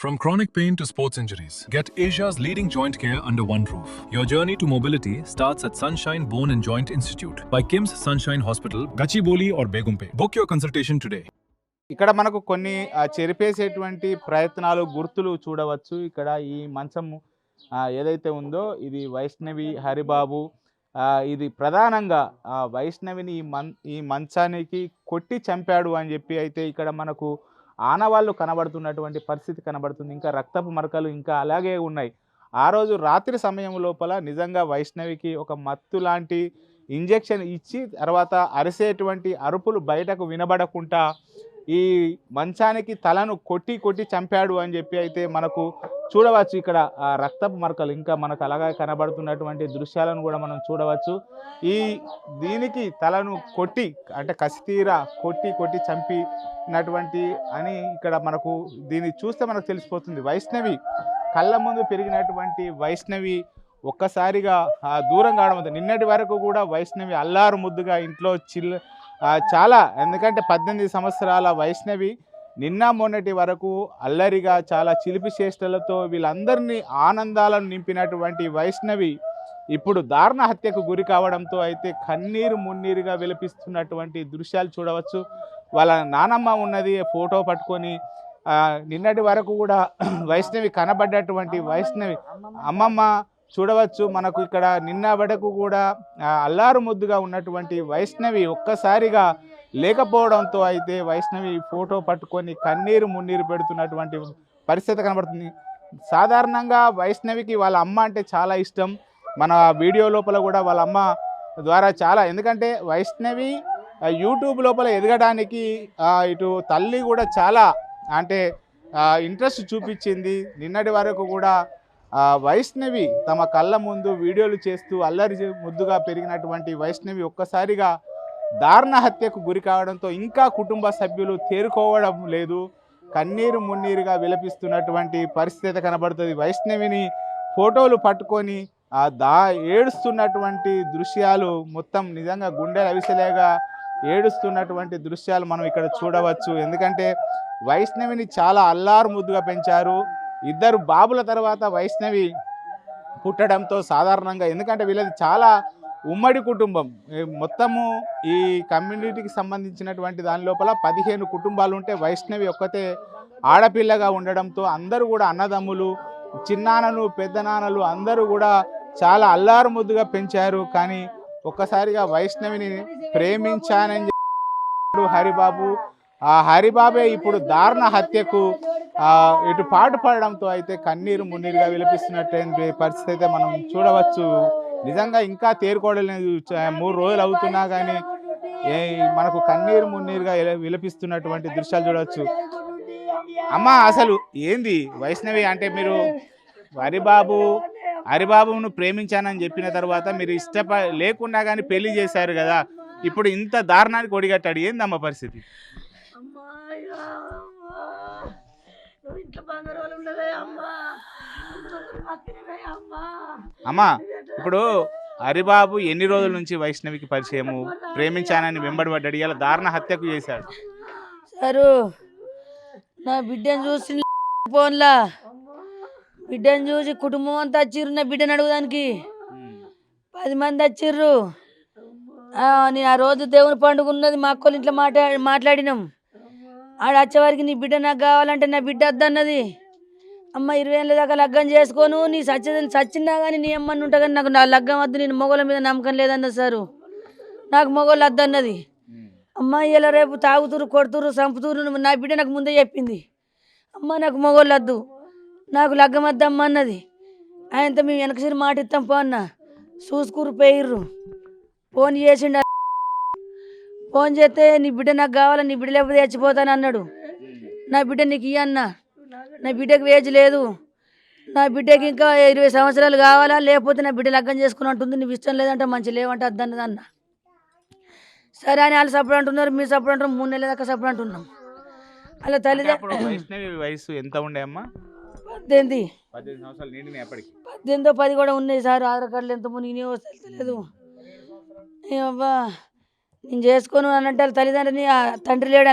From chronic pain to sports injuries, get Asia's leading joint care under one roof. Your journey to mobility starts at Sunshine Bone and Joint Institute by KIMS Sunshine Hospital, Gachibowli or Begumpe. Book your consultation today. ఇక్కడ మనకు కొన్ని చెరిపేసేటువంటి ప్రయత్నాలు గుర్తులు చూడవచ్చు. ఇక్కడ ఈ మంచము ఏదైతే ఉందో ఇది వైష్ణవి హరిబాబు. ఇది ప్రధానంగా వైష్ణవిని ఈ మంచానికి కొట్టి చంపాడు అని చెప్పి అయితే ఇక్కడ మనకు ఆనవాళ్ళు కనబడుతున్నటువంటి పరిస్థితి కనబడుతుంది. ఇంకా రక్తపు మరకలు ఇంకా అలాగే ఉన్నాయి. ఆ రోజు రాత్రి సమయం లోపల నిజంగా వైష్ణవికి ఒక మత్తు లాంటి ఇంజెక్షన్ ఇచ్చి తర్వాత అరిసేటువంటి అరుపులు బయటకు వినబడకుండా ఈ మంచానికి తలను కొట్టి కొట్టి చంపాడు అని చెప్పి అయితే మనకు చూడవచ్చు. ఇక్కడ రక్తపు మరకలు ఇంకా మనకు అలాగే కనబడుతున్నటువంటి దృశ్యాలను కూడా మనం చూడవచ్చు. దీనికి తలను కొట్టి అంటే కసితీరా కొట్టి కొట్టి చంపినటువంటి అని ఇక్కడ మనకు దీన్ని చూస్తే మనకు తెలిసిపోతుంది. వైష్ణవి కళ్ళ ముందు పెరిగినటువంటి వైష్ణవి ఒక్కసారిగా దూరం కావడం. నిన్నటి వరకు కూడా వైష్ణవి అల్లారు ముద్దుగా ఇంట్లో చాలా, ఎందుకంటే 18 సంవత్సరాల వైష్ణవి నిన్న మొన్నటి వరకు అల్లరిగా చాలా చిలిపి చేష్టలతో వీళ్ళందరినీ ఆనందాలను నింపినటువంటి వైష్ణవి ఇప్పుడు దారుణ హత్యకు గురి కావడంతో అయితే కన్నీరు మున్నీరుగా విలపిస్తున్నటువంటి దృశ్యాలు చూడవచ్చు. వాళ్ళ నానమ్మ ఉన్నది ఫోటో పట్టుకొని. నిన్నటి వరకు కూడా వైష్ణవి కనబడ్డటువంటి వైష్ణవి అమ్మమ్మ చూడవచ్చు. మనకు ఇక్కడ నిన్న వరకు కూడా అల్లారు ముద్దుగా ఉన్నటువంటి వైష్ణవి ఒక్కసారిగా లేకపోవడంతో అయితే వైష్ణవి ఫోటో పట్టుకొని కన్నీరు మున్నీరు పెడుతున్నటువంటి పరిస్థితి కనబడుతుంది. సాధారణంగా వైష్ణవికి వాళ్ళ అమ్మ అంటే చాలా ఇష్టం. మన వీడియో లోపల కూడా వాళ్ళ అమ్మ ద్వారా చాలా, ఎందుకంటే వైష్ణవి యూట్యూబ్ లోపల ఎదగడానికి ఇటు తల్లి కూడా చాలా అంటే ఇంట్రెస్ట్ చూపించింది. నిన్నటి వరకు కూడా వైష్ణవి తమ కళ్ళ ముందు వీడియోలు చేస్తూ అల్లరి ముద్దుగా పెరిగినటువంటి వైష్ణవి ఒక్కసారిగా దారుణ హత్యకు గురి కావడంతో ఇంకా కుటుంబ సభ్యులు తేరుకోవడం లేదు. కన్నీరు మున్నీరుగా విలపిస్తున్నటువంటి పరిస్థితి కనబడుతుంది. వైష్ణవిని ఫోటోలు పట్టుకొని ఏడుస్తున్నటువంటి దృశ్యాలు మొత్తం నిజంగా గుండెలు అవిసలేగా ఏడుస్తున్నటువంటి దృశ్యాలు మనం ఇక్కడ చూడవచ్చు. ఎందుకంటే వైష్ణవిని చాలా అల్లారు ముద్దుగా పెంచారు. 2 బాబుల తర్వాత వైష్ణవి పుట్టడంతో సాధారణంగా, ఎందుకంటే వీళ్ళది చాలా ఉమ్మడి కుటుంబం, మొత్తము ఈ కమ్యూనిటీకి సంబంధించినటువంటి దాని లోపల 15 కుటుంబాలు ఉంటే వైష్ణవి ఒక్కతే ఆడపిల్లగా ఉండడంతో అందరూ కూడా అన్నదమ్ములు, చిన్నాన్నలు, పెద్దనాన్నలు అందరూ కూడా చాలా అల్లారు ముద్దుగా పెంచారు. కానీ ఒక్కసారిగా వైష్ణవిని ప్రేమించానని చెప్పాడు హరిబాబు. ఆ హరిబాబే ఇప్పుడు దారుణ హత్యకు ఇటు పాటు పడడంతో అయితే కన్నీరు మున్నీరుగా విలపిస్తున్నటువంటి పరిస్థితి అయితే మనం చూడవచ్చు. నిజంగా ఇంకా తేరుకోవడలేదు. 3 రోజులు అవుతున్నా కానీ మనకు కన్నీరు మున్నీరుగా విలపిస్తున్నటువంటి దృశ్యాలు చూడవచ్చు. అమ్మ అసలు ఏంది వైష్ణవి అంటే, మీరు హరిబాబును ప్రేమించానని చెప్పిన తర్వాత మీరు లేకుండా కానీ పెళ్లి చేశారు కదా, ఇప్పుడు ఇంత దారుణానికి ఒడిగట్టాడు, ఏందమ్మ పరిస్థితి? అమ్మా ఇప్పుడు హరిబాబు ఎన్ని రోజుల నుంచి వైష్ణవికి పరిచయము, ప్రేమించానని వెంబడిపడ్డాడు, ఇలా దారుణ హత్యకు చేశాడు? సారు నా బిడ్డను చూసి ఫోన్లా బిడ్డను చూసి కుటుంబం అంతా వచ్చిర్రు. నా బిడ్డను అడుగుదానికి 10 మంది వచ్చిర్రు. నేను ఆ రోజు దేవుని పండుగ ఉన్నది, మా అక్కలు ఇంట్లో మాట్లాడినాం. ఆడ వచ్చేవారికి నీ బిడ్డ నాకు కావాలంటే నా బిడ్డ వద్దన్నది. అమ్మ 20 ఏళ్ళ దాకా లగ్గం చేసుకోను, నీ చచ్చినా కానీ నీ అమ్మని ఉంటా కానీ నాకు నా లగ్గం వద్దు, నేను మొగోళ్ళ మీద నమ్మకం లేదన్నది సారు. నాకు మొగోళ్ళు వద్దన్నది. అమ్మ ఇలా రేపు తాగుతురు, కొడుతురు, చంపుతురు, నా బిడ్డ నాకు ముందే చెప్పింది. అమ్మ నాకు మొగోళ్ళు వద్దు, నాకు లగ్గం వద్దమ్మ అన్నది. ఆయనతో మేము వెనకసిరి మాట ఇస్తాం పో అన్న. చూసుకూరు పోయిర్రు. ఫోన్ చేసిండు. ఫోన్ చేస్తే నీ బిడ్డ నాకు కావాలి, నీ బిడ్డ లేకపోతే చచ్చిపోతాను అన్నాడు. నా బిడ్డ నీకు ఇయ్యన్నా, నా బిడ్డకి వేజ్ లేదు, నా బిడ్డకి ఇంకా 20 సంవత్సరాలు కావాలా, లేకపోతే నా బిడ్డ లగ్గం చేసుకుని అంటుంది. నువ్వు ఇష్టం లేదంటే మంచి లేవంటే అద్దన్నది అన్న. సరే అని వాళ్ళు సపోర్ట్ అంటున్నారు, మీరు సపోర్ట్ అంటున్నారు. 3 నెలల దాకా సపోర్ట్ అంటున్నాం. అలా తల్లిదండ్రులు వయసు ఎంత ఉండే అమ్మా? 18 సంవత్సరాలు నిండినాయి అప్పటికి. 18 10 కూడా ఉన్నాయి సార్. ఆధార్ కార్డులు ఎంత మునిగినాయో తెలియదు. ఏమబ్బా నేను చేసుకోను అని అంటే తల్లిదండ్రులని తండ్రి లేడు,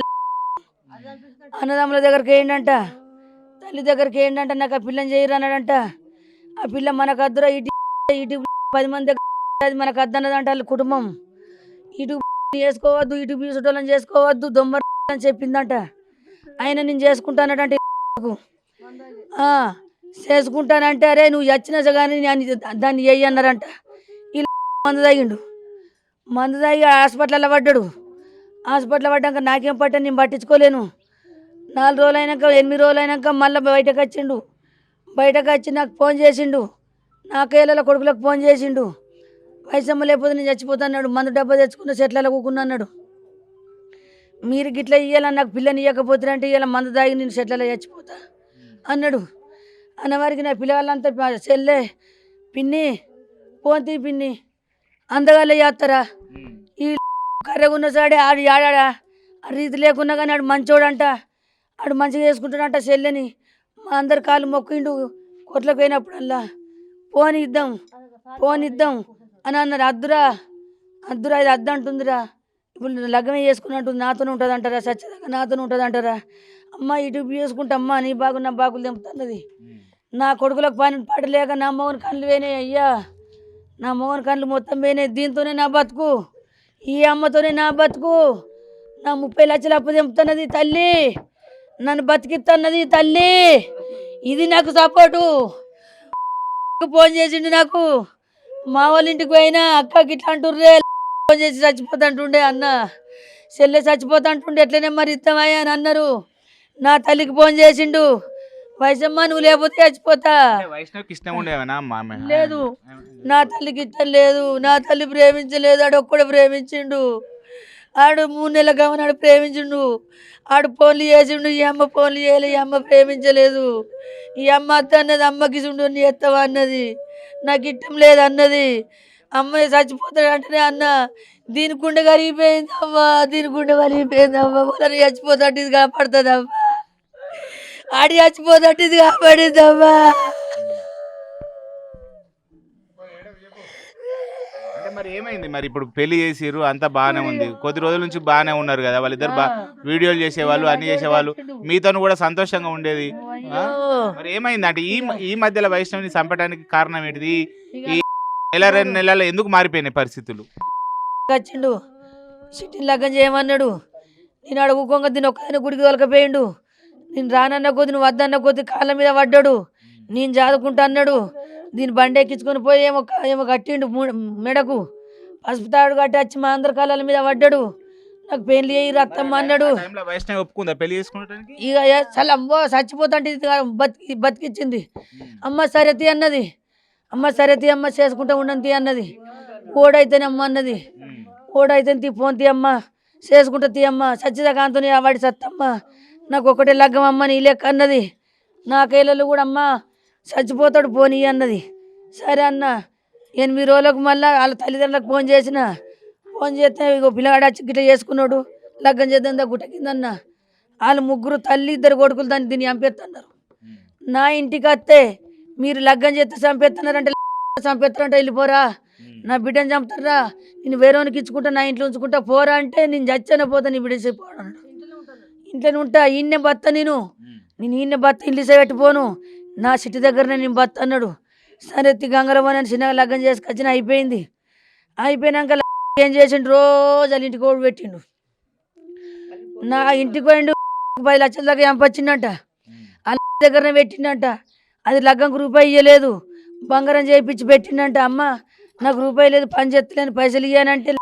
అన్నదమ్ముల దగ్గరికి ఏంటంట తల్లి దగ్గరికి ఏంటంటే నాకు ఆ పిల్లని చేయరు అన్నాడంట. ఆ పిల్ల మనకు అద్దురా ఇటు ఇటు 10 మంది దగ్గర అది మనకు అద్దన్నదంట వాళ్ళ కుటుంబం. ఇటు చేసుకోవద్దు, ఇటు బీసుటోళ్ళని చేసుకోవద్దు, దొమ్మ అని చెప్పిందంట. ఆయన నేను చేసుకుంటానడంటే చేసుకుంటానంటే అరే నువ్వు వచ్చినా కానీ దాన్ని చెయ్యి అన్నారంట. ఇలా మందు తాగిండు, మందు తాగి హాస్పిటల్లో పడ్డాడు. హాస్పిటల్లో పడ్డాక నాకేం పట్టా నేను పట్టించుకోలేను. 4 రోజులు అయినాక 8 రోజులు అయినాక మళ్ళీ బయటకు వచ్చిండు. బయటకు వచ్చి నాకు ఫోన్ చేసిండు, నా కేళ్ళ కొడుకులకు ఫోన్ చేసిండు. వయసమ్మ లేకపోతే నేను చచ్చిపోతాన్నాడు, మందు డబ్బా తెచ్చుకున్న చెట్లలో కూకున్నా అన్నాడు. మీరు గిట్లా ఇయ్యాలని నాకు పిల్లని ఇవ్వకపోతారంటే ఇవాళ మందు తాగి నేను చెట్లలో చచ్చిపోతా అన్నాడు. అన్నవారికి నా పిల్లగాళ్ళంతా చెల్లె పిన్ని పోంతి పిన్ని అందగాళ్ళే చేస్తారా? ఈ కర్రెగున్న సాడే ఆడు ఆడా రీతి లేకున్నా కానీ ఆడు మంచోడంట, ఆడు మంచిగా చేసుకుంటాడంట చెల్లెని. మా అందరి కాళ్ళు మొక్కిండు కొట్లకు పోయినప్పుడల్లా. ఫోన్ ఇద్దాం అని అన్నారు. అద్దురా ఇది అద్దంటుందిరా, ఇప్పుడు లగ్గమే చేసుకున్నట్టుంది, నాతోనే ఉంటుంది అంటారా, సచ్చదాకా నాతోనే ఉంటుంది అంటారా? అమ్మ ఇటు చేసుకుంటా అమ్మ నీ బాగు నా బాగులు తెంపుతున్నది. నా కొడుకులకు పని పడలేక నా మగని కళ్ళు పోయినాయి అయ్యా, నా మగని కళ్ళు మొత్తం పోయినాయి. దీంతోనే నా బతుకు, ఈ అమ్మతోనే నా బతుకు. నా 30 లక్షలు అప్పు తెంపుతున్నది తల్లి, నన్ను బతికిస్తున్నది తల్లి. ఇది నాకు సపోర్టు. ఫోన్ చేసిండు నాకు, మా వాళ్ళ ఇంటికి పోయినా అక్కకి ఇట్లా అంటుర్రే, ఫోన్ చేసి చచ్చిపోతాంటుండే అన్న, చెల్లె చచ్చిపోతాంటుండే ఎట్లనే మరి ఇస్తామయ్యా అని అన్నారు. నా తల్లికి ఫోన్ చేసిండు, వయసమ్మ నువ్వు లేకపోతే చచ్చిపోతా. వైష్ణవికి ఇష్టం ఉండేవనా? లేదు, నా తల్లికి ఇష్టం లేదు, నా తల్లి ప్రేమించలేదు. ఆడు ఒక్కడు ప్రేమించిండు, ఆడు 3 నెలల గమనాడు ప్రేమించిండు. ఆడు ఫోన్లు చేసిండు, ఈ అమ్మ ఫోన్లు చేయలే, ఈ అమ్మ ప్రేమించలేదు. ఈ అమ్మ అత్త అన్నది, అమ్మకి చూడు నీ ఎత్తవా అన్నది, నాకు ఇష్టం లేదు అన్నది. అమ్మాయి చచ్చిపోతాడు అంటేనే అన్న దీని గుండె కరిగిపోయింది అవ్వ, దీని గుండె కరిగిపోయింది అవ్వ, వాళ్ళని చచ్చిపోతాంటే ఇది కాపాడుతుంది అవ్వ, ఆడి చచ్చిపోతాంటే ఇది కాపాడింది అవ్వ. అంటే మరి ఏమైంది మరి? ఇప్పుడు పెళ్లి చేసిర్రు, అంతా బాగానే ఉంది, కొద్ది రోజుల నుంచి బాగానే ఉన్నారు కదా వాళ్ళిద్దరు, వీడియోలు చేసేవాళ్ళు, అన్ని చేసేవాళ్ళు, మీతో కూడా సంతోషంగా ఉండేది. మరి ఏమైంది అంటే ఈ మధ్యలో వైష్ణవిని చంపడానికి కారణం ఏంటిది? ఈ 1-2 నెలల్లో ఎందుకు మారిపోయినాయి పరిస్థితులు? వచ్చిండు సిటీ లగ్గం చేయమన్నాడు, నేను అడుగుకోగా దీని ఒక్కదాన్ని గుడికి తొలకపోయిండు. నేను రానన్న కొద్ది నువ్వు వద్దన్న కొద్ది కాళ్ళ మీద పడ్డాడు, నేను చదువుకుంటా అన్నాడు. దీని బండి ఎక్కించుకొని పోయి ఏమో కట్టిండు మెడకు, పసుపు తాడు కట్టి వచ్చి మా అందరి కాళ్ళ మీద పడ్డాడు. నాకు పెళ్లి అయ్యి రక్తమ్మ అన్నాడు. వైష్ణవి ఒప్పుకుందా పెళ్లి చేసుకోవడానికి? ఇక చాలా అమ్మో చచ్చిపోతాంటే బతికిచ్చింది. అమ్మ సరేతి అన్నది, అమ్మ సరేతి అమ్మ చేసుకుంటా ఉండని అన్నది. ఓడైతేనే అమ్మ అన్నది, ఓడైతే ఫోన్ తీయమ్మ చేసుకుంటా తీయమ్మ, సచ్చిదాకాంతని వాడి సత్తమ్మ, నాకు ఒకటే లగ్గం అమ్మ నీ లెక్క అన్నది. నా కైలలో కూడా అమ్మ చచ్చిపోతాడు పోనీ అన్నది. సరే అన్న 8 రోజులకు మళ్ళీ వాళ్ళ తల్లిదండ్రులకు ఫోన్ చేసిన, ఫోన్ చేస్తే ఇగో పిల్లగాడు వచ్చి గిట్ల చేసుకున్నాడు, లగ్గం చేద్దాం గుట్ట కిందన్న. వాళ్ళు 3 తల్లి 2 కొడుకులు దాన్ని దీన్ని చంపేస్తున్నారు. నా ఇంటికి వస్తే మీరు లగ్గం చేస్తే చంపేస్తున్నారంటే చంపేస్తారంటే వెళ్ళిపోరా, నా బిడ్డను చంపుతారా, నేను వేరేవానికి ఇచ్చుకుంటా, నా ఇంట్లో ఉంచుకుంటా పోరా అంటే నేను చచ్చానే పోతా, నీ బిడ్డ చెప్పాడు. ఇంట్లోనే ఉంటా, ఈయన్నే బత్త, నేను ఈయన్నే బత్త, ఇంట్లో పెట్టిపోను, నా సిటీ దగ్గరనే నేను బత్త అన్నాడు. సరే గంగరమని అని చిన్నగా లగ్గం చేసుకొచ్చిన అయిపోయింది. అయిపోయినాక ఏం చేసిండు, రోజు వాళ్ళ ఇంటికి ఓడి పెట్టిండు. నా ఇంటికి పోయిండు, 10 లక్షల దాకా చంపొచ్చిండంట, వాళ్ళ దగ్గరనే పెట్టిండంట. అది లగ్గంకు రూపాయి ఇవ్వలేదు, బంగారం చేయించి పెట్టిండంట. అమ్మ నాకు రూపాయి లేదు, పని చేస్తలేని, పైసలు ఇవ్వనంటే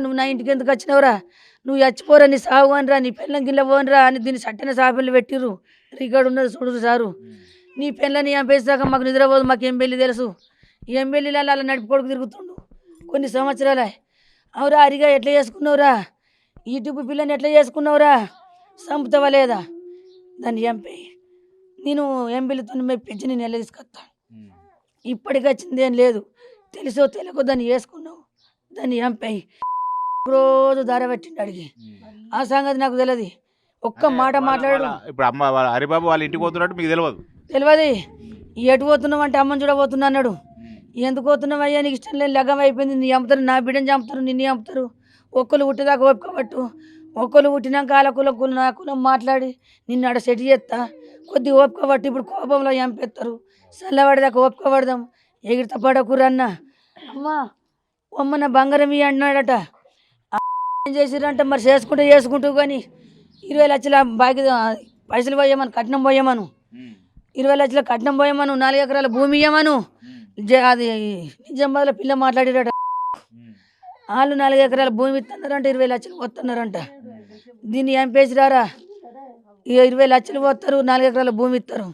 నువ్వు నా ఇంటికి ఎందుకు వచ్చినావురా, నువ్వు చచ్చిపోరా, నీ సాగు అనిరా, నీ పెళ్ళం గిల్ల పోనరా అని దీన్ని సట్టన సాపిల్లు పెట్టిర్రు. రికార్డు ఉన్నది చూడరు సారు. నీ పెళ్ళని చంపేసాక మాకు నిద్రపోదు, మాకు ఎంబెల్లి తెలుసు. ఎంబెల్లిలో అలా నడుపుకోడుకు తిరుగుతుండు కొన్ని సంవత్సరాలే. అవురా అరిగా ఎట్లా చేసుకున్నావురా, యూట్యూబ్ పిల్లని ఎట్లా చేసుకున్నావురా, చంపుతావా లేదా, దాన్ని చంపేయి, నేను ఎంబెల్లితో మెప్పించి నేను ఎలా తీసుకొస్తా. ఇప్పటికి వచ్చింది ఏం లేదు, తెలుసో తెలియకో దాన్ని చేసుకున్నావు, దాన్ని చంపేయి. రోజు ధర పెట్టిండు అడిగి, ఆ సంగతి నాకు తెలియదు, ఒక్క మాట మాట్లాడు. ఇప్పుడు అమ్మ హరిబాబు వాళ్ళ ఇంటికి పోతున్నట్టు మీకు తెలియదు? ఎటు పోతున్నావు అంటే అమ్మని చూడబోతున్నా అన్నాడు. ఎందుకు పోతున్నావు అయ్యా, నీకు ఇష్టం లేదు, లగ్గం అయిపోయింది, నీ చంపుతారు, నా బిడ్డని చంపుతారు, నిన్ను చంపుతారు. ఒక్కరు పుట్టేదాకా ఒప్పుకోబట్టు, ఒక్కరు పుట్టినాక వాళ్ళ కులం నా కులం మాట్లాడి నిన్ను ఆడ సెట్ చేస్తా, కొద్దిగా ఓపిక పట్టి ఇప్పుడు కోపంలో ఎంపెత్తారు. చల్లబడదాకా ఓపిక పడదాం. ఎగిరిత పడకురన్న అమ్మా అమ్మ నా బంగారం ఇవి అన్నాడట. ఏం చేసిరంట మరి చేసుకుంటూ కానీ 20 లక్షల బాకి పైసలు పోయమను, కట్నం పోయమను, 20 లక్షల కట్నం పోయమను, 4 ఎకరాల భూమి ఇయ్యమను. అది నిజామాబాద్లో పిల్ల మాట్లాడారట. వాళ్ళు 4 ఎకరాల భూమి ఇస్తున్నారంట, 20 లక్షలు వస్తున్నారంట. దీన్ని ఎంపేసిరారా, ఇక 20 లక్షలు పోతారు, 4 ఎకరాల భూమి ఇస్తారు.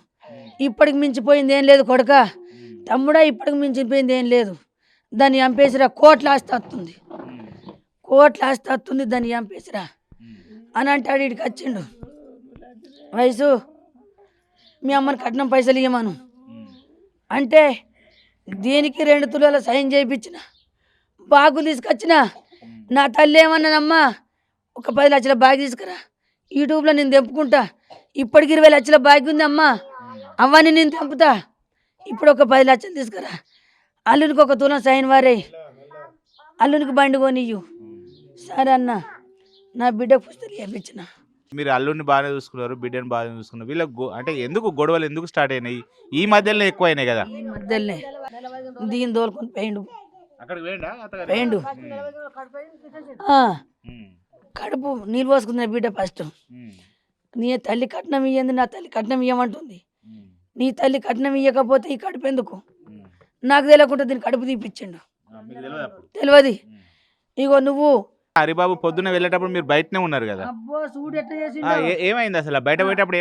ఇప్పటికి మించిపోయింది ఏం లేదు కొడుక తమ్ముడా, ఇప్పటికి మించిపోయింది ఏం లేదు. దాన్ని ఎంపేసిరా, కోట్ల ఆస్తి వస్తుంది, కోట్ల ఆస్తి వస్తుంది, దాన్ని ఎంపేసిరా అని అంటాడు. ఇడికి వచ్చిండు వయసు, మీ అమ్మని కట్నం పైసలు ఇవ్వమను అంటే దీనికి 2 తులాల సైన్ చేయించిన, బాగు తీసుకొచ్చిన. నా తల్లి ఏమన్నానమ్మా, ఒక 10 లక్షల బాగు తీసుకురా, యూట్యూబ్లో నేను తెంపుకుంటా. ఇప్పటికి 20 లక్షల బాగు ఉంది అమ్మా, అవన్నీ నేను తెంపుతా. ఇప్పుడు ఒక 10 లక్షలు తీసుకురా, అల్లునికి 1 తులం సైన్ వారే, అల్లునికి బండి కొనియ్యు. సరే అన్న, నా బిడ్డ పుస్తకం చేయించిన. మీరు అల్లుడిని బాగానే చూసుకున్నారు, బిడ్డని బాగానే చూసుకున్నారు. వీళ్ళకి అంటే ఎందుకు గొడవలు ఎందుకు స్టార్ట్ అయినాయి? ఈ మధ్యలో ఎక్కువ అయినాయి కదా. ఈ మధ్యలోనే దీని తోలుకొని పోయిండు. అక్కడికి పోయిండు కడుపు నీళ్ళు పోసుకుంది బిడ్డ. ఫస్ట్ నీ తల్లి కట్నం ఇయ్యంది, నా తల్లి కట్నం ఇయ్యమంటుంది. నీ తల్లి కట్నం ఇయ్యకపోతే ఈ కడుపు ఎందుకు? నాకు తెలియకుండా దీన్ని కడుపు తీపిచ్చిండు. తెలియదు. ఇగో నువ్వు హరిబాబు పొద్దున్న వెళ్ళేటప్పుడు మీరు బయటనే ఉన్నారు కదా. అబ్బో చూడు ఎట్లా చేసి ఏమైంది అసలు? బయట పోయేటప్పుడు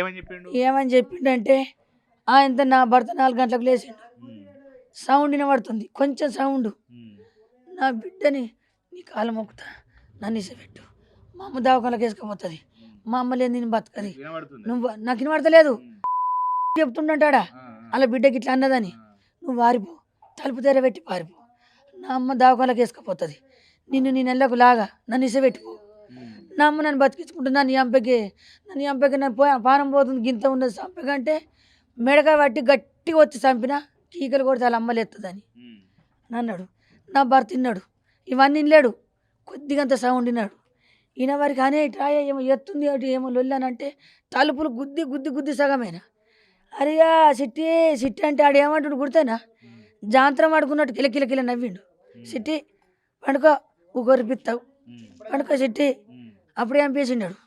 ఏమని చెప్పిండంటే ఆయన నా భర్త 4 గంటలకు లేచిండు. సౌండ్ వినబడుతుంది, కొంచెం సౌండ్. నా బిడ్డని నీ కాలం మొక్కుతా, నన్ను ఇసపెట్టు, మా అమ్మ దవాఖానకి వేసుకుపోతుంది, మా అమ్మ లేదు నేను బతకది, నువ్వు నాకు వినబడతలేదు చెప్తుండంటాడా. అలా బిడ్డకి ఇట్లా అన్నదని, నువ్వు వారిపో, తలుపు తెరబెట్టి పారిపో, నా అమ్మ దవాఖానకి వేసుకుపోతుంది, నేను నెలకు లాగా నన్ను ఇసపెట్టుకో. నా అమ్మ నన్ను బతికించుకుంటూ నన్ను ఎంపకి నన్ను పానం పోతుంది, గింత ఉన్నది చంపకంటే మెడకాయ పట్టి గట్టిగా వచ్చి చంపిన, కీకలు కొడితే వాళ్ళ అమ్మలు ఎత్తదని అన్నాడు. నా భర్త తిన్నాడు, ఇవన్నీ వినలేడు, కొద్దిగంత సౌండ్ విన్నాడు. ఈయన వారికి అనే ట్రాయ ఏమో ఎత్తుంది అటు ఏమో లొల్లానంటే తలుపులు గుద్ది గుద్ది గుద్ది సగమేనా. అరియా సిట్టి సిట్టి అంటే ఆడు ఏమంటాడు గుర్తేనా, జాంత్రం ఆడుకున్నట్టు కిలకిల నవ్విండు. సిట్టి పండుకో, ఊకొరిపిస్తావు, పండుకో సిట్టి. అప్పుడు ఏం పేసిండాడు,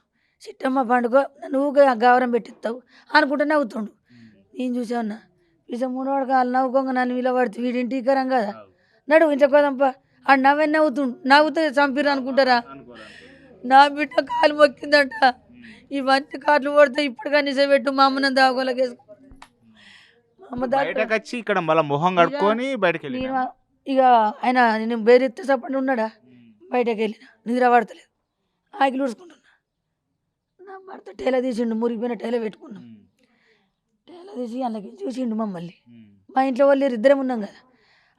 సిట్టమ్మ పండుకో, నన్ను ఊగా గౌరవం పెట్టిస్తావు అనుకుంటూ నవ్వుతుండు. నేను చూసామన్నా పిస మూడోడు కాళ్ళు నవ్వుకోగా నన్ను విలువడితే వీడింటి కరం కదా, నడు ఇంట్లో కోదంప. ఆడు నవ్వుతుండు, నవ్వుతే చంపిరు అనుకుంటారా. నా బిడ్డ కాలు మొక్కిందంట, ఇవన్నీ కాట్లు పడితే ఇప్పటిగా నిజపెట్టు, మా అమ్మని దాగోలకి వేసుకో. మా అమ్మ వచ్చి ఇక్కడ మళ్ళీ మొహం కడుక్కొని బయటకు వెళ్ళి ఇక ఆయన నేను బేరెత్తే చప్పండి ఉన్నాడా, బయటకు వెళ్ళిన నిద్ర పడతలేదు, ఆకిలు ఉడుచుకుంటున్నా. నా భర్త టేల తీసిండు, మురిగిపోయిన టేల పెట్టుకున్నాం. టేల తీసి అందులోకి చూసిండు మమ్మల్ని. మా ఇంట్లో వాళ్ళు 2 ఉన్నాం కదా.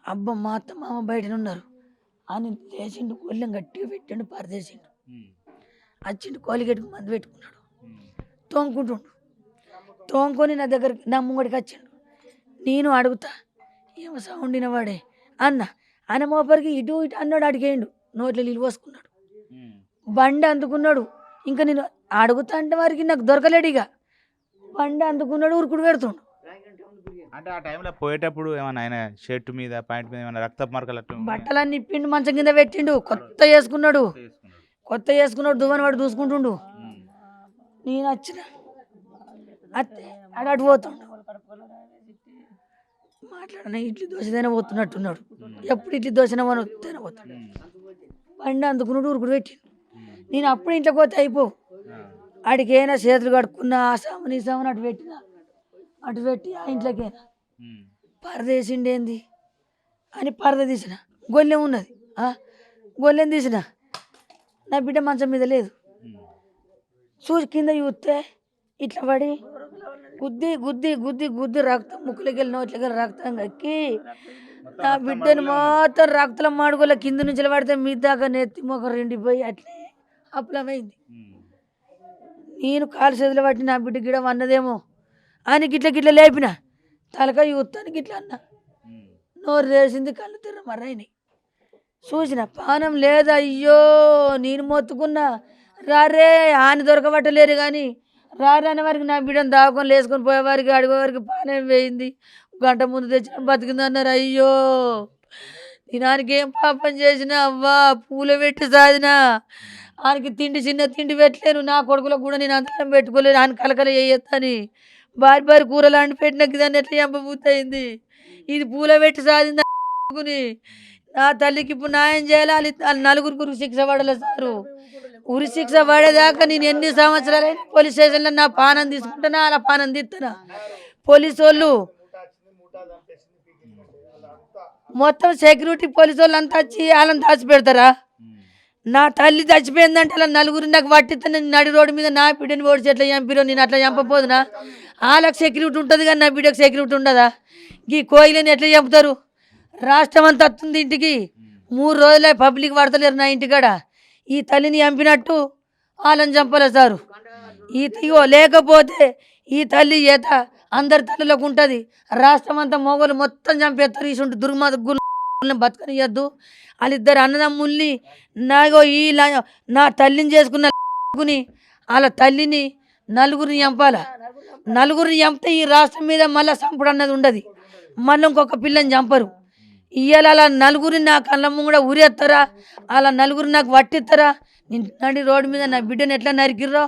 అబ్బా మా అత్త మామ బయటనే ఉన్నారు అని లేచిండు, కొల్లెం గట్టిగా పెట్టిండు, పరదేసిండు. వచ్చిండు, కోలిగేటుకు మందు పెట్టుకున్నాడు, తోముకుంటుండు. తోముకొని నా దగ్గరికి నా ముంగడికి వచ్చిండు. నేను అడుగుతా ఏమో సౌండ్ వినవాడే అన్న, ఆయన మోపరికి ఇటు ఇటు అన్నాడు, అడిగేయండు, నోట్లో నీళ్ళు పోసుకున్నాడు, బండి అందుకున్నాడు. ఇంకా నేను అడుగుతా అంటే వారికి నాకు దొరకలేడు. ఇక బండి అందుకున్నాడు, ఉరుకుడు పెడుతుండు. అంటే ఆ టైంలో పోయేటప్పుడు ఏమన్నా ఆయన షర్ట్ మీద ప్యాంట్ మీద ఏమైనా రక్త మార్కలు బట్టలన్నీ ఇప్పిండు, మంచం కింద పెట్టిండు, కొత్త వేసుకున్నాడు, దువ్వని వాడు చూసుకుంటుండు. నేను వచ్చిన అటు పోతుండు, మాట్లాడిన ఇడ్లీ దోశదైనా పోతున్నట్టున్నాడు. ఎప్పుడు ఇడ్లీ దోశనే పోతాడు. బండి అందుకున్నాడు, ఉరుకుడు పెట్టిండు. నేను అప్పుడు ఇంట్లోకి పోతే అయిపో, ఆడికైనా చేతులు కడుక్కున్నా, ఆ సామాన్ ఈ సామాన్ అటు పెట్టి ఆ ఇంట్లోకైనా పరదేసిండేంది అని పరద తీసిన. గొల్లెం ఉన్నది, గొల్లెం తీసిన. నా బిడ్డ మంచం మీద లేదు, చూసి కింద చూస్తే ఇట్లా పడి గుద్ది గుద్ది గుద్ది గుద్ది రక్తం ముక్కులకి వెళ్ళి నోట్లకి వెళ్ళి రక్తం కక్కి నా బిడ్డని మొత్తం రక్తం మాడుకోలే. కింద నుంచి పడితే మీ దాకా నెత్తి మొక్క రెండిపోయి అట్లే అప్పులమైంది. నేను కాలు చేతులు పట్టి నా బిడ్డ గిడ అన్నదేమో అని గిట్ల లేపిన, తలకాయ యూత్తాను గిట్లా అన్న. నోరు వేసింది, కళ్ళు తిర్ర మర్రైనాయి. చూసిన పానం లేదా, అయ్యో నేను మొత్తుకున్నా, రారే ఆని దొరకబట్టలేరు కానీ రాని వారికి నా బిడ్డను దాచుకొని లేసుకొని పోయేవారికి అడిగేవారికి పానే వేయింది. గంట ముందు తెచ్చిన బతికింది అన్నారు. అయ్యో నేను ఏం పాపం చేసినా అవ్వా పూల పెట్టి సాదినా ఆయనకి తిండి చిన్న తిండి పెట్టలేను. నా కొడుకులకు కూడా నేను అంతరం పెట్టుకోలేను. ఆయన కలకల చేయొద్దని భారీ కూరలు అండి పెట్టినాక దాన్ని ఎట్లా చంపబుద్ధి అయింది. ఇది పూల పెట్టి సాధింది అనుకుని నా తల్లికి ఇప్పుడు న్యాయం చేయాలి. వాళ్ళు నలుగురికి ఉరి శిక్ష పడలేదు సారు. ఉరి శిక్ష పడేదాకా నేను ఎన్ని సంవత్సరాలైనా పోలీస్ స్టేషన్లో నా పానం తీసుకుంటున్నా, అలా పానం తీస్తున్నా. పోలీసు వాళ్ళు మొత్తం సెక్యూరిటీ పోలీసు వాళ్ళు అంతా వచ్చి వాళ్ళని దాచిపెడతారా? నా తల్లి చచ్చిపోయిందంటే అలా నలుగురు నాకు పట్టిస్తాను. నడి రోడ్డు మీద నా బిడ్డని ఓడిచి ఎట్లా చంపిరో నేను అట్లా చంపపోదునా? వాళ్ళకి సెక్యూరిటీ ఉంటుంది కానీ నా బిడ్డకు సెక్యూరిటీ ఉండదా? ఈ కోయిలని ఎట్లా చంపుతారు? రాష్ట్రం అంతా వస్తుంది ఇంటికి. 3 రోజులే పబ్లిక్ పడతలేరు నా ఇంటికాడ. ఈ తల్లిని చంపినట్టు వాళ్ళని చంపలే సారు. ఇగో లేకపోతే ఈ తల్లి ఈత అందరి తల్లిలోకి ఉంటుంది. రాష్ట్రం అంతా మొగలు మొత్తం చంపేస్తారు. ఇసుంటి దుర్మార్గులను బతకనియద్దు. వాళ్ళిద్దరు అన్నదమ్ముల్ని నాగో నా తల్లిని చేసుకున్న వాళ్ళ తల్లిని నలుగురిని చంపాల. నలుగురిని చంపితే ఈ రాష్ట్రం మీద మళ్ళీ చంపుడు అన్నది ఉండదు. మళ్ళీ ఇంకొక పిల్లని చంపరు. ఇవాళ అలా నలుగురిని నా కళ్ళ ముంగడ ఉరేస్తారా? అలా నలుగురిని నాకు పట్టిస్తారా? నడి రోడ్డు మీద నా బిడ్డను ఎట్లా నరికిర్రో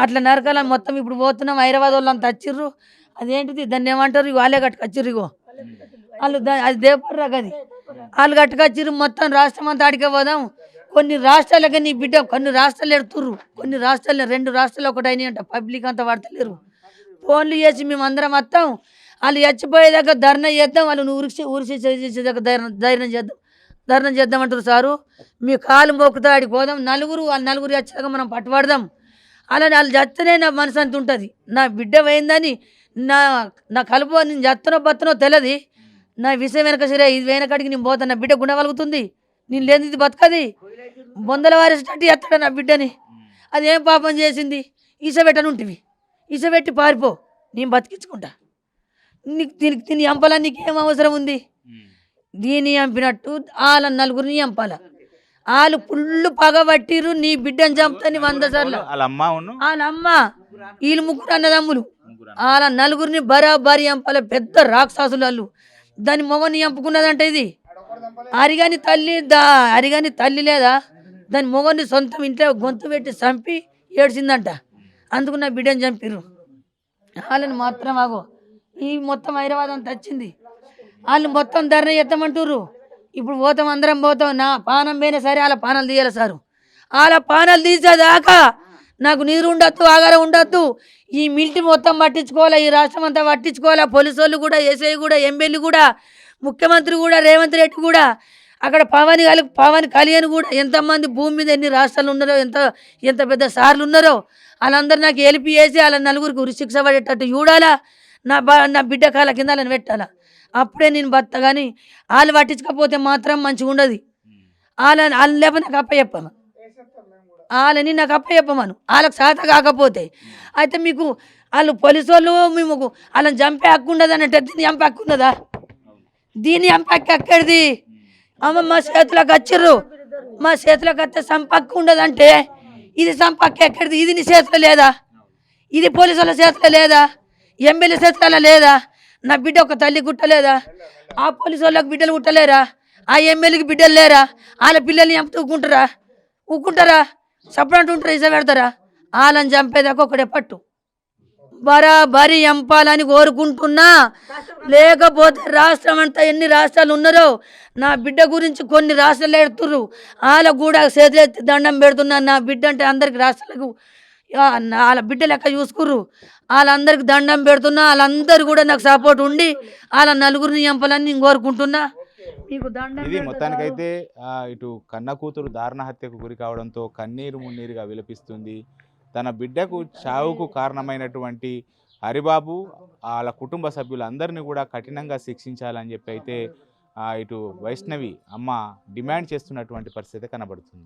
అట్లా నరకాల. మొత్తం ఇప్పుడు పోతున్నాం. హైదరాబాద్ వాళ్ళు అంత వచ్చిర్రు. అదేంటిది దాన్ని ఏమంటారు? వాళ్ళే కట్టుకొచ్చిర్రు. ఇగో వాళ్ళు అది దేపర్రా గది వాళ్ళు కట్టుకొచ్చిర్రు. మొత్తం రాష్ట్రం అంతా ఆడికే పోదాం. కొన్ని రాష్ట్రాలకే నీ బిడ్డ కొన్ని రాష్ట్రాలు ఎడుతుర్రు. కొన్ని రాష్ట్రాలు 2 రాష్ట్రాలు ఒకటి అయినాయి అంట. పబ్లిక్ అంతా పడతలేరు. ఫోన్లు చేసి మేము అందరం వస్తాం. వాళ్ళు చచ్చిపోయేదాకా ధర్నా చేద్దాం. వాళ్ళు ఊరిసి చేసేదాకా ధర్నా చేద్దామంటారు సారు. మీ కాలు మొక్కుతా ఆడికి పోదాం. వాళ్ళు నలుగురు వచ్చాక మనం పట్టుబడదాం. అలా వాళ్ళు చస్తేనే నా మనసు అంత ఉంటుంది. నా బిడ్డ పోయిందని నా కలుపు నేను చత్తనో బత్తనో తెలియదు. నా విషయం వెనక సరే ఇది వెనకడికి నేను పోతాను. నా బిడ్డ గుండగలుగుతుంది. నేను లేని ఇది బతకది. బొందల వారేసినట్టు ఎత్తాడు నా బిడ్డని. అదేం పాపం చేసింది? ఈసబెట్టనుంటివి. ఈసబెట్టి పారిపో, నేను బతికించుకుంటా. దీనికి దీన్ని చంపాలా? నీకేం అవసరం ఉంది? దీన్ని చంపినట్టు వాళ్ళ నలుగురిని చంపాల. వాళ్ళు పుల్లు పగబట్టిరు. నీ బిడ్డను చంపుతాని 100 సార్లు. వాళ్ళ అమ్మ వీళ్ళు 3 అన్నదమ్ములు. వాళ్ళ నలుగురిని బరాబరి చంపాల. పెద్ద రాక్షసులు వాళ్ళు. దాని మొగని చంపుకున్నదంటే ఇది అరిగాని తల్లి లేదా? దాని మొగని సొంతం ఇంట్లో గొంతు పెట్టి చంపి ఏడ్చిందంట. అందుకు నా బిడ్డను చంపిరు. వాళ్ళని మాత్రం ఆగో ఈ మొత్తం హైదరాబాద్ అంతా వచ్చింది. వాళ్ళు మొత్తం ధర్నా ఎత్తమంటుర్రు. ఇప్పుడు పోతాం, అందరం పోతాం. నా పానం పోయినా సరే వాళ్ళ పానాలు తీయాలి సారు. వాళ్ళ పానాలు తీసేదాకా నాకు నీరు ఉండొద్దు, ఆగారం ఉండొద్దు. ఈ మిలిటరీ మొత్తం పట్టించుకోవాలి. ఈ రాష్ట్రం అంతా పట్టించుకోవాలి. పోలీసు వాళ్ళు కూడా, ఎస్ఐ కూడా, ఎమ్మెల్యే కూడా, ముఖ్యమంత్రి కూడా, రేవంత్ రెడ్డి కూడా, అక్కడ పవన్ కళ్యాణ్ కూడా, ఎంతమంది భూమి మీద ఎన్ని రాష్ట్రాలు ఉన్నారో, ఎంత పెద్ద సార్లు ఉన్నారో వాళ్ళందరూ నాకు హెల్ప్ చేసి వాళ్ళ నలుగురికి ఉరిశిక్ష పడేటట్టు చూడాలా. నా బిడ్డ కాళ్ళ కింద వాళ్ళని పెట్టాలా. అప్పుడే నేను బతా. కానీ వాళ్ళు పట్టించకపోతే మాత్రం మంచిగా ఉండదు. వాళ్ళని లేకపోతే నాకు అప్పచెప్పమను. వాళ్ళని నాకు అప్పచెప్పమను. వాళ్ళకి సాత కాకపోతే అయితే మీకు వాళ్ళు పోలీసు వాళ్ళు మేము వాళ్ళని చంపే హక్కు ఉండదు అంటే దీన్ని చంపే హక్కు ఉన్నదా? దీన్ని చంపే హక్కు ఎక్కడిది? అమ్మ మా చేతులకు వచ్చిర్రు. మా చేతులకు వస్తే సంపక్కు ఉండదంటే ఇది సంపక్కు ఎక్కడిది? ఇది నీ చేతిలో లేదా? ఇది పోలీసు వాళ్ళ చేతిలో లేదా? ఎమ్మెల్యే చేతిలో లేదా? నా బిడ్డ ఒక తల్లి గుట్టలేదా? ఆ పోలీసు వాళ్ళకి బిడ్డలు గుట్టలేరా? ఆ ఎమ్మెల్యేకి బిడ్డలు లేరా? వాళ్ళ పిల్లల్ని చంపుతూ ఊకుంటారా? సపరేట్ ఉంటారా? ఇస పెడతారా? వాళ్ళని చంపేదాకా ఒకటే పట్టు. బరాబరి చంపాలని కోరుకుంటున్నా. లేకపోతే రాష్ట్రం అంతా ఎన్ని రాష్ట్రాలు ఉన్నారో నా బిడ్డ గురించి కొన్ని రాష్ట్రాలు ఎడుతుర్రు. వాళ్ళకు కూడా చేతులెత్తి దండం పెడుతున్నా. నా బిడ్డ అంటే అందరికి రాష్ట్రాలకు వాళ్ళ బిడ్డ లెక్క చూసుకుర్రు. వాళ్ళందరికి దండం పెడుతున్నా. వాళ్ళందరూ కూడా నాకు సపోర్ట్ ఉండి వాళ్ళ నలుగురిని చంపాలని నేను కోరుకుంటున్నా. మీకు దండం. ఇది మొత్తానికైతే ఇటు కన్న కూతురు దారుణ హత్యకు గురి కావడంతో కన్నీరు మున్నీరుగా విలపిస్తుంది. తన బిడ్డకు చావుకు కారణమైనటువంటి హరిబాబు వాళ్ళ కుటుంబ సభ్యులందరినీ కూడా కఠినంగా శిక్షించాలని చెప్పి అయితే ఇటు వైష్ణవి అమ్మ డిమాండ్ చేస్తున్నటువంటి పరిస్థితి కనబడుతుంది.